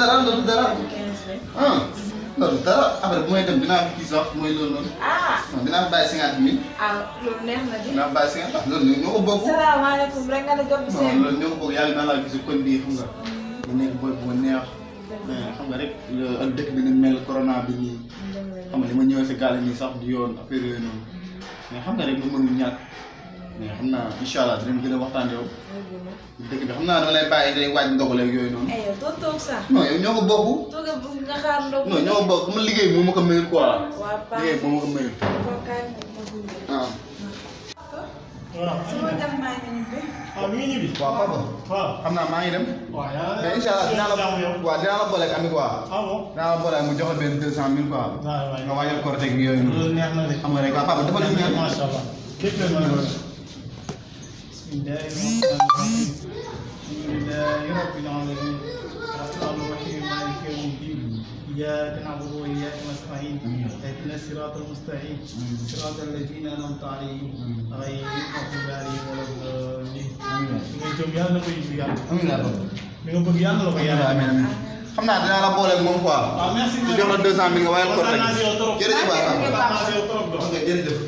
dara loolu dara. ah loolu dara après bu may dem dinaa fi kii sax mooy loolu noonu. non dinaa fi bàyyi 50 000. loolu neex na de. dinaa fi bàyyi 50 loolu ñoo ko bokk. salaamaaleykum rek nga ne jot bi seen. non loolu ñoo ko bokk yàlla naa laa gis kon bii xam nga. mu nekk booy bu ma neex. xam nga rek ak dëkk bi ni mel corona bi nii. xam nga li ma ñëwee si gaal nii sax du yoon affaire yooyu noonu. mais xam nga rek lu mënul ñàkk. mais xam naa incha allah dinañ gën a waxtaan yow. dëkk bi xam naa dama lay bàyyi day waaj ndogu ak yooyu noonu. yow doo toog sax. non yow ñoo ko bokk. toog nga xaar ndogu. non ñoo ko bokk ma liggéey moo ma ko mayul quoi. waaw Paa liggéey moo ma ko mayul. waaw. sama gan maa ngi ñibbi. mi ngi ñibbi. waaw papa. waaw xam naa maa ngi dem. waaw yaa mais incha allah dinaa la boole ak ami quoi. dinaa la boole ak mu jox la benn 200 000 quoi. nga waajal korte gi yooyu noonu. loolu neex na de. xam nga rek waaw papa dafa ñu ñaan. macha allah. képp leen ma loolu. bismillahi rahmani rahim. alhamdulillahi rabbil alamin. rahmaani rahim maliki yawmi ddin. إياك نعبد وإياك نستعين اهدنا الصراط المستقيم صراط الذين أنعمت عليهم غير المغضوب عليهم ولا الضالين li nga jëm yàlla na ko yóbbu yàlla. amiin yaa rabbi. li nga bëgg yàlla la ko yàlla. amiin amiin. xam naa dinaa la boole ak moom quoi. waaw merci mu jox la 200 000 nga waajal korte gi. jërëjëf waay papa. jërëjëf.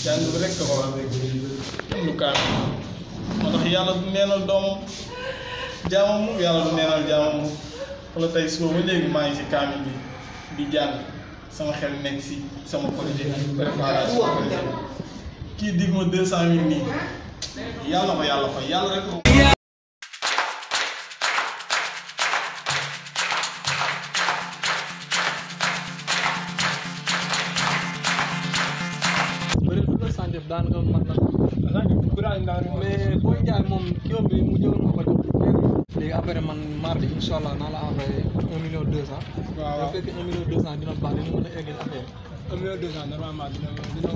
jàng bi rek ko war rek lu kaar moo tax yàlla du neenal doomam jaamam moom yàlla du neenal jaamam moom wala tey suba ba léegi maa ngi si kaamil bi di jàng sama xel nekk si sama projet préparation kii dig ma 200 000 nii yàlla ko yàlla fay yàlla rek daanaka man nag mais booy jaay moom kii bi mu jëloon ma ko jox léegi après man mardi incha allah naa la envoyé 1 million 200. waaw bu fekkee 1 million 200 dina baax dina mën a eggal affaire 1 million 200 normalement dina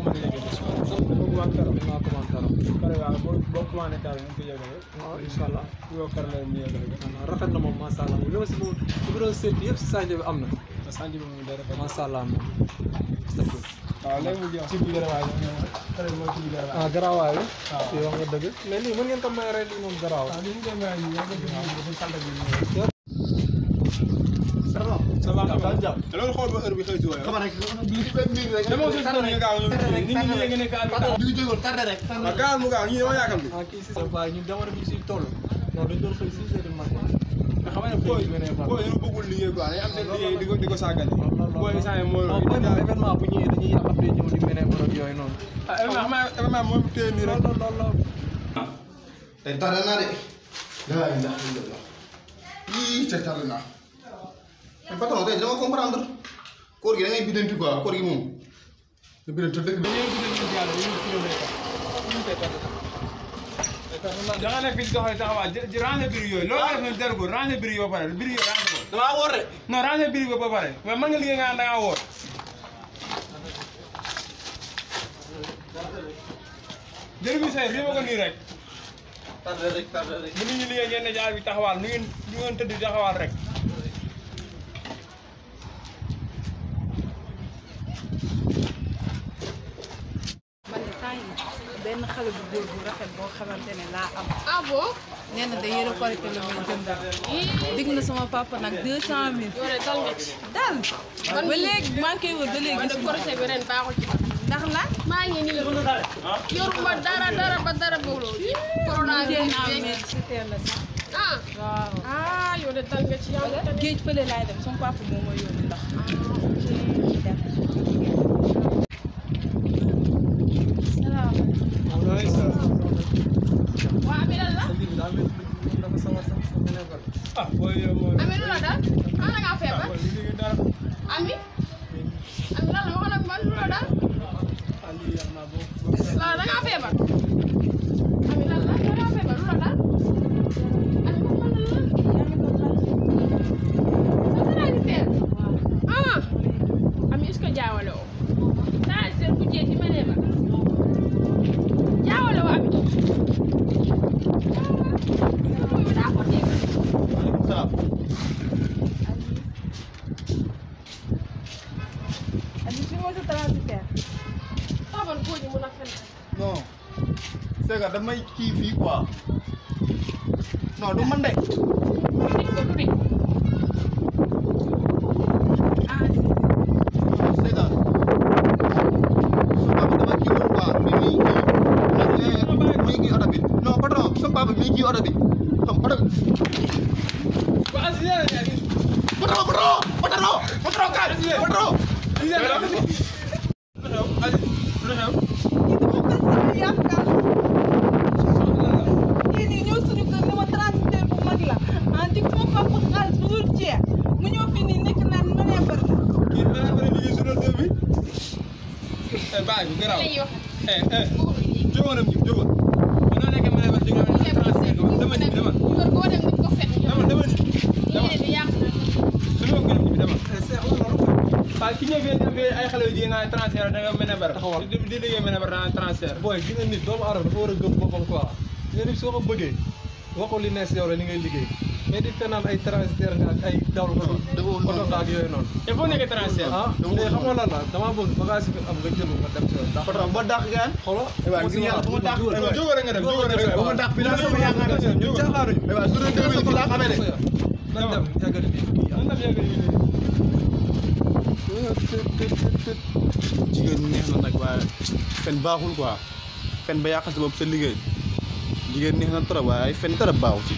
ko mën a eggal. sax dafa commencé dara dinaa commencé dara. pare waaw boo commencé dara ñu koy yëgale. waaw incha allah yow kër la ñu yëgale. rafet na moom macha allah li ma si moom li ma doon séntu yëpp si chantier bi am na. chantier bi moom day rafet macha allah moom. waaw léegi mu jeex si biir garawaay bi. Garawaay bi. waaw wax nga dëgg. mais lii mën ngeen ko may rek lii moom garaaw. waaw lii mu koy may nii yaa ngi ko dafa sant bi nii. ça va daal jàpp. loolu xool ba heure bi xëy si waaye. xam rek dama gis ne nga gaaw ñëw nit ñi nga ne kaa du jógoon tardé rek. waaw gaaw mu gaaw ñi dama yaakam bi. kii si sa baay ñu jamono bi si toll. non dañ doon xëy 6 heures du matin. nga xam ne booy ñu bëggul liggéey quoi dañuy am seen liggéey di ko sàggane. booy saa yi mooy loolu événement bu ñëwee dañuy yàq après ñëw di menee borom yooyu noonu. événement mooy téye nii rek lool. tey tardé naa de. laa ilaaha illallah. yii tey tardé naa. mais patron tey dama comprendre. koor gi da ngay biddanti quoi koor gi moom. da biddanti dëgg bi. da nga nekk fii si doxali taxawaay di ranger biir yooyu loolu nga def noonu jarul ko ranger biir yi ba pare biir yooyu ranger ko. damaa woor de. non ranger biir yi ba pare mais mën nga liggéey nga da ngaa woor. jërë bi say réew ko nii rek. tardé rek. bu nit ñi liggéey ngeen ne jaar bi taxawaal nu ngeen tëdd taxawaal rek. benn xale bu góor bu rafet boo xamante ne laa am. ah bon. nee na day yore korité la muy jëndal. dig na sama papa nag 200 000. yore dal nga ci. dal. ba léegi maa ngi koy wër ba léegi. man korité bi ren baaxul ci man. ndax la. maa ngi nii yoruma dara ba dara booloo. corona bi la sax. ah. waaw. ah yow de dal nga ci yàlla tamit. géej fële laay dem sama papa moom mooy yóbbu ndax. waa Ami lan la. Ami lu la dal. ah da ngaa feebar. Ami. Ami lan la waxal ak man lu la dal. waaw da ngaa feebar. Ami lan la da ngaa feebar lu la dal. Ami man lan la. da ngaa feebar. ah. Ami est-ce que jaawale woo. saa seet bu jeex ci menee ba. jaawale woo Ami. Aliou fi ma sa transitaire. Taban góor ñi mun a fen. non c'est que damay kii fii quoi non du man de. Papa mi ngi oto bi xam oto bi. waaw si yéen a ngi. Potro kaay. Potro. yéen ñi ñëw suñu kër dama transfert bu mag la ah dig sama papa xaalis bu dul jeex mu ñëw fii nii nekk naan ma nee bari na. kii ma ne ma ne liggéey journal 2 bi. bàyyi bi garaaw. jógoon nañu jógoon. noo nekk ma ne ma jóge ma transfert dama ni dama. dama ni. waaw ki ñëw fii ay xale yu jigéen naa transfert da nga mën a ber. taxawal di liggéey mën a ber naa transfert. booy gi nga nit doomu aadama dafa war a gëm boppam quoi nga nit soo ko bëggee waxul li nees yow la ni ngay liggéey mais di fenaan ay transfert nga ak ay dawlu oto nga ak yooyu noonu. il faut nekk transfert. ah mais xam nga lan la damaa bëgg bagage yi am nga jël nga dem si yoon. Potro ba dàq gaan. xoolal waaw gis nga bu ma dàq. jógoon nga dem jógoon nga dem. bu ma dàq bi laa sama yaakaar ne ñu caaxaaruñu. waaw su dee 2000 fi laa xamee de. nan dem yàggali bi jigéen ñi neex na nag waaye fen baaxul quoi fen ba yàqal sa bopp sa liggéey jigéen neex na trop waaye ay fen dara baaxul ci